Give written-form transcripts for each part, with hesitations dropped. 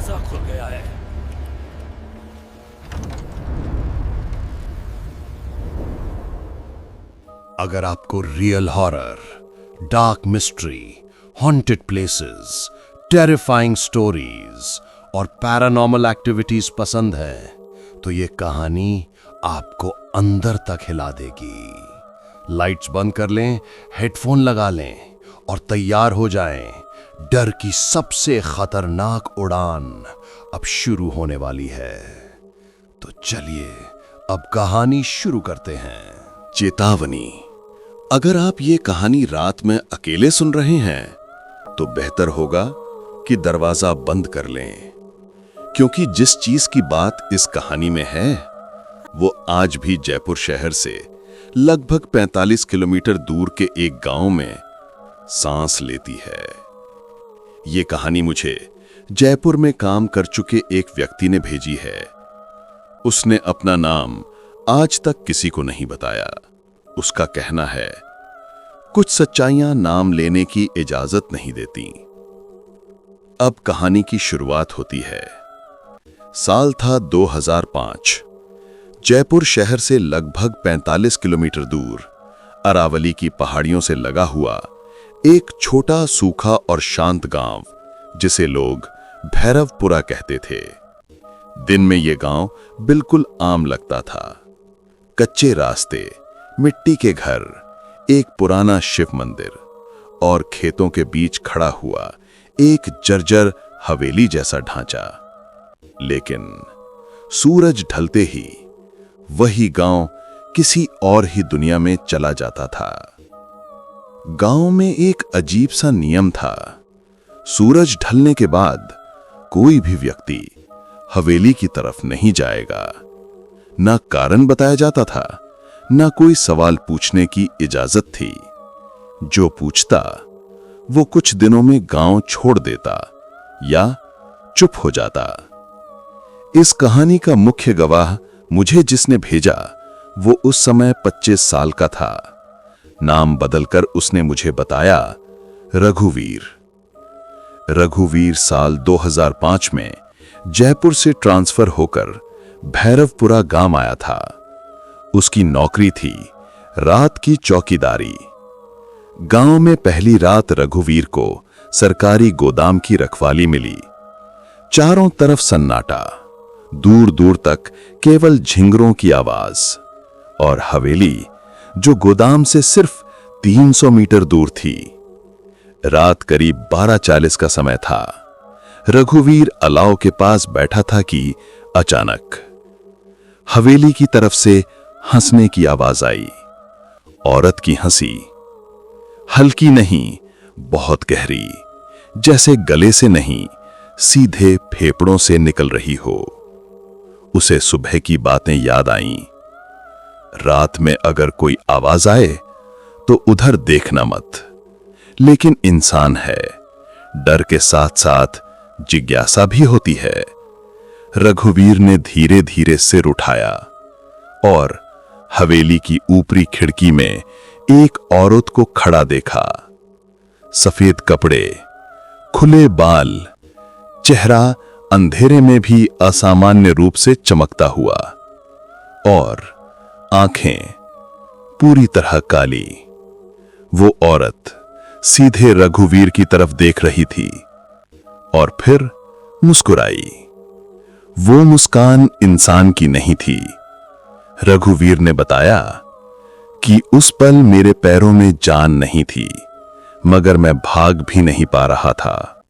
दरवाजा खुल गया है। अगर आपको real horror, dark mystery, haunted places, terrifying stories और पैरानॉर्मल एक्टिविटीज पसंद है तो ये कहानी आपको अंदर तक हिला देगी। लाइट्स बंद कर लें, हेडफोन लगा लें और तैयार हो जाएं। डर की सबसे खतरनाक उड़ान अब शुरू होने वाली है। तो चलिए अब कहानी शुरू करते हैं। चेतावनी, अगर आप ये कहानी रात में अकेले सुन रहे हैं तो बेहतर होगा कि दरवाजा बंद कर लें, क्योंकि जिस चीज की बात इस कहानी में है वो आज भी जयपुर शहर से लगभग 45 किलोमीटर दूर के एक गांव में सांस लेती है। ये कहानी मुझे जयपुर में काम कर चुके एक व्यक्ति ने भेजी है। उसने अपना नाम आज तक किसी को नहीं बताया। उसका कहना है, कुछ सच्चाइयां नाम लेने की इजाजत नहीं देती। अब कहानी की शुरुआत होती है। साल था 2005। जयपुर शहर से लगभग 45 किलोमीटर दूर अरावली की पहाड़ियों से लगा हुआ एक छोटा सूखा और शांत गांव, जिसे लोग भैरवपुरा कहते थे। दिन में यह गांव बिल्कुल आम लगता था। कच्चे रास्ते, मिट्टी के घर, एक पुराना शिव मंदिर और खेतों के बीच खड़ा हुआ एक जर्जर हवेली जैसा ढांचा। लेकिन सूरज ढलते ही वही गांव किसी और ही दुनिया में चला जाता था। गांव में एक अजीब सा नियम था। सूरज ढलने के बाद कोई भी व्यक्ति हवेली की तरफ नहीं जाएगा। ना कारण बताया जाता था, ना कोई सवाल पूछने की इजाजत थी। जो पूछता वो कुछ दिनों में गांव छोड़ देता या चुप हो जाता। इस कहानी का मुख्य गवाह मुझे जिसने भेजा वो उस समय 25 साल का था। नाम बदलकर उसने मुझे बताया रघुवीर। रघुवीर साल 2005 में जयपुर से ट्रांसफर होकर भैरवपुरा गांव आया था। उसकी नौकरी थी रात की चौकीदारी। गांव में पहली रात रघुवीर को सरकारी गोदाम की रखवाली मिली। चारों तरफ सन्नाटा, दूर दूर तक केवल झिंगरों की आवाज, और हवेली जो गोदाम से सिर्फ 300 मीटर दूर थी। रात करीब 12:40 का समय था। रघुवीर अलाव के पास बैठा था कि अचानक हवेली की तरफ से हंसने की आवाज आई। औरत की हंसी हल्की नहीं, बहुत गहरी, जैसे गले से नहीं सीधे फेफड़ों से निकल रही हो। उसे सुबह की बातें याद आईं। रात में अगर कोई आवाज आए तो उधर देखना मत। लेकिन इंसान है, डर के साथ साथ जिज्ञासा भी होती है। रघुवीर ने धीरे धीरे सिर उठाया और हवेली की ऊपरी खिड़की में एक औरत को खड़ा देखा। सफेद कपड़े, खुले बाल, चेहरा अंधेरे में भी असामान्य रूप से चमकता हुआ, और आंखें पूरी तरह काली। वो औरत सीधे रघुवीर की तरफ देख रही थी और फिर मुस्कुराई। वो मुस्कान इंसान की नहीं थी। रघुवीर ने बताया कि उस पल मेरे पैरों में जान नहीं थी, मगर मैं भाग भी नहीं पा रहा था।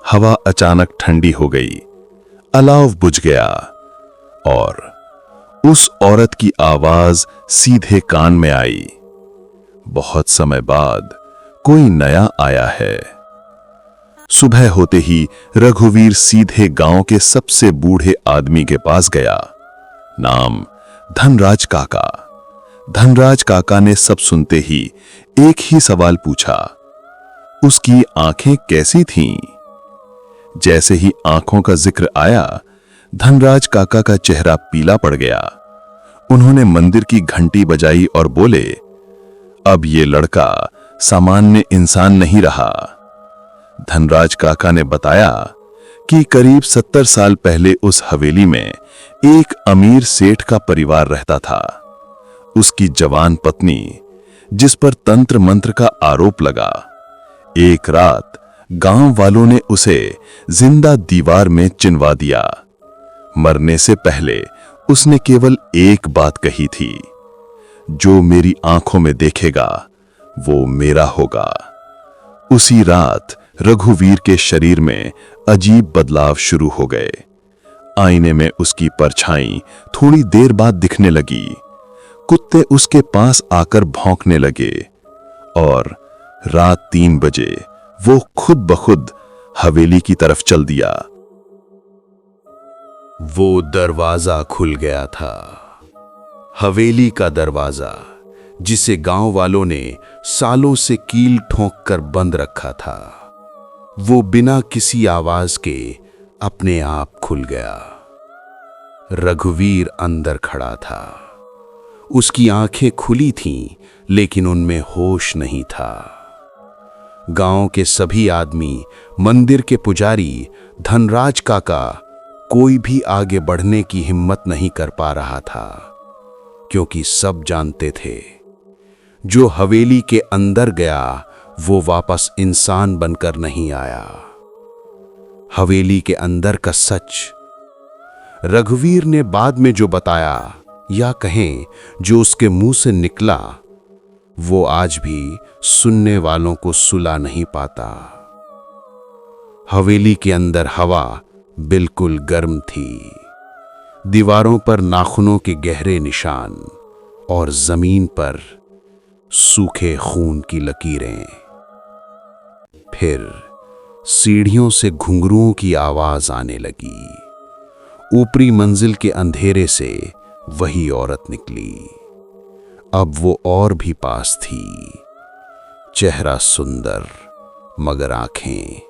हवा अचानक ठंडी हो गई, अलाव बुझ गया और उस औरत की आवाज सीधे कान में आई, बहुत समय बाद कोई नया आया है। सुबह होते ही रघुवीर सीधे गांव के सबसे बूढ़े आदमी के पास गया। नाम धनराज काका। धनराज काका ने सब सुनते ही एक ही सवाल पूछा, उसकी आंखें कैसी थीं? जैसे ही आंखों का जिक्र आया, धनराज काका का चेहरा पीला पड़ गया। उन्होंने मंदिर की घंटी बजाई और बोले, अब ये लड़का सामान्य इंसान नहीं रहा। धनराज काका ने बताया कि करीब 70 साल पहले उस हवेली में एक अमीर सेठ का परिवार रहता था। उसकी जवान पत्नी, जिस पर तंत्र मंत्र का आरोप लगा, एक रात गांव वालों ने उसे जिंदा दीवार में चिनवा दिया। मरने से पहले उसने केवल एक बात कही थी, जो मेरी आंखों में देखेगा वो मेरा होगा। उसी रात रघुवीर के शरीर में अजीब बदलाव शुरू हो गए। आईने में उसकी परछाई थोड़ी देर बाद दिखने लगी। कुत्ते उसके पास आकर भौंकने लगे और रात 3 बजे वो खुद ब खुद हवेली की तरफ चल दिया। वो दरवाजा खुल गया था, हवेली का दरवाजा, जिसे गांव वालों ने सालों से कील ठोंक कर बंद रखा था। वो बिना किसी आवाज के अपने आप खुल गया। रघुवीर अंदर खड़ा था। उसकी आंखें खुली थीं, लेकिन उनमें होश नहीं था। गांव के सभी आदमी, मंदिर के पुजारी, धनराज काका, कोई भी आगे बढ़ने की हिम्मत नहीं कर पा रहा था, क्योंकि सब जानते थे, जो हवेली के अंदर गया वो वापस इंसान बनकर नहीं आया। हवेली के अंदर का सच रघुवीर ने बाद में जो बताया, या कहें जो उसके मुंह से निकला, वो आज भी सुनने वालों को सुला नहीं पाता। हवेली के अंदर हवा बिल्कुल गर्म थी। दीवारों पर नाखूनों के गहरे निशान और जमीन पर सूखे खून की लकीरें। फिर सीढ़ियों से घुंघरुओं की आवाज आने लगी। ऊपरी मंजिल के अंधेरे से वही औरत निकली। अब वो और भी पास थी। चेहरा सुंदर, मगर आंखें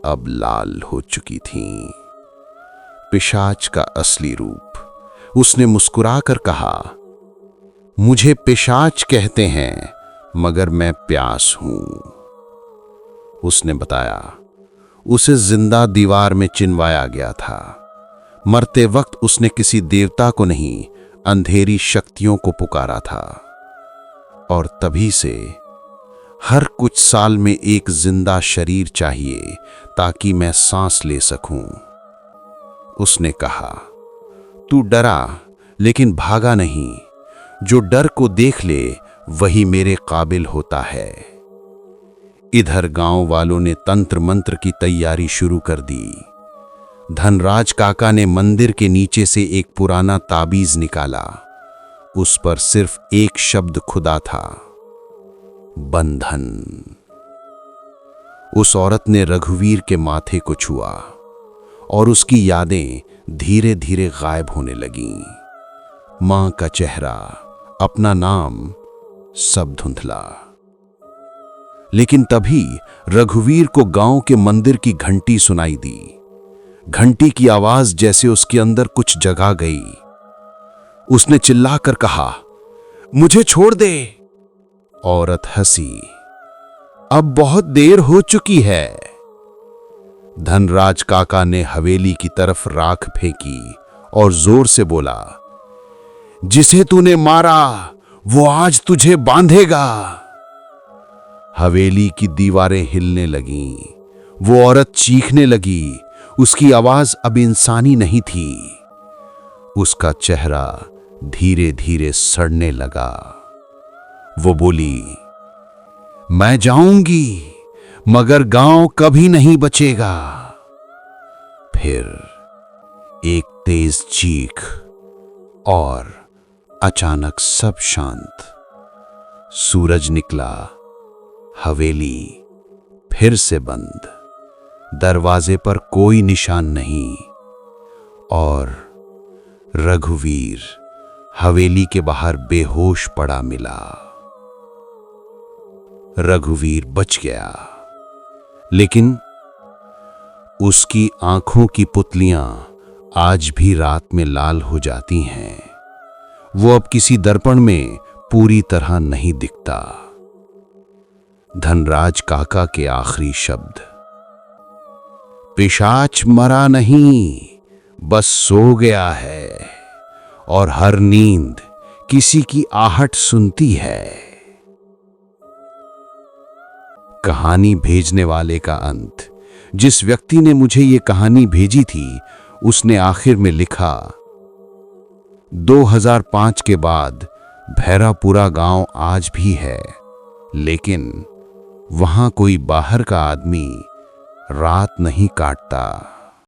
अब लाल हो चुकी थीं। पिशाच का असली रूप। उसने मुस्कुराकर कहा, मुझे पिशाच कहते हैं, मगर मैं प्यास हूं। उसने बताया, उसे जिंदा दीवार में चिनवाया गया था। मरते वक्त उसने किसी देवता को नहीं, अंधेरी शक्तियों को पुकारा था। और तभी से हर कुछ साल में एक जिंदा शरीर चाहिए, ताकि मैं सांस ले सकूं। उसने कहा, तू डरा लेकिन भागा नहीं। जो डर को देख ले वही मेरे काबिल होता है। इधर गांव वालों ने तंत्र मंत्र की तैयारी शुरू कर दी। धनराज काका ने मंदिर के नीचे से एक पुराना ताबीज निकाला। उस पर सिर्फ एक शब्द खुदा था, बंधन। उस औरत ने रघुवीर के माथे को छुआ और उसकी यादें धीरे धीरे गायब होने लगीं। मां का चेहरा, अपना नाम, सब धुंधला। लेकिन तभी रघुवीर को गांव के मंदिर की घंटी सुनाई दी। घंटी की आवाज जैसे उसके अंदर कुछ जगा गई। उसने चिल्लाकर कहा, मुझे छोड़ दे। औरत हंसी, अब बहुत देर हो चुकी है। धनराज काका ने हवेली की तरफ राख फेंकी और जोर से बोला, जिसे तूने मारा वो आज तुझे बांधेगा। हवेली की दीवारें हिलने लगीं। वो औरत चीखने लगी। उसकी आवाज अब इंसानी नहीं थी। उसका चेहरा धीरे धीरे सड़ने लगा। वो बोली, मैं जाऊंगी, मगर गांव कभी नहीं बचेगा। फिर एक तेज चीख और अचानक सब शांत। सूरज निकला। हवेली फिर से बंद। दरवाजे पर कोई निशान नहीं और रघुवीर हवेली के बाहर बेहोश पड़ा मिला। रघुवीर बच गया, लेकिन उसकी आंखों की पुतलियां आज भी रात में लाल हो जाती हैं। वो अब किसी दर्पण में पूरी तरह नहीं दिखता। धनराज काका के आखिरी शब्द, पिशाच मरा नहीं, बस सो गया है और हर नींद किसी की आहट सुनती है। कहानी भेजने वाले का अंत। जिस व्यक्ति ने मुझे ये कहानी भेजी थी उसने आखिर में लिखा, 2005 के बाद भैरापुरा गांव आज भी है, लेकिन वहां कोई बाहर का आदमी रात नहीं काटता।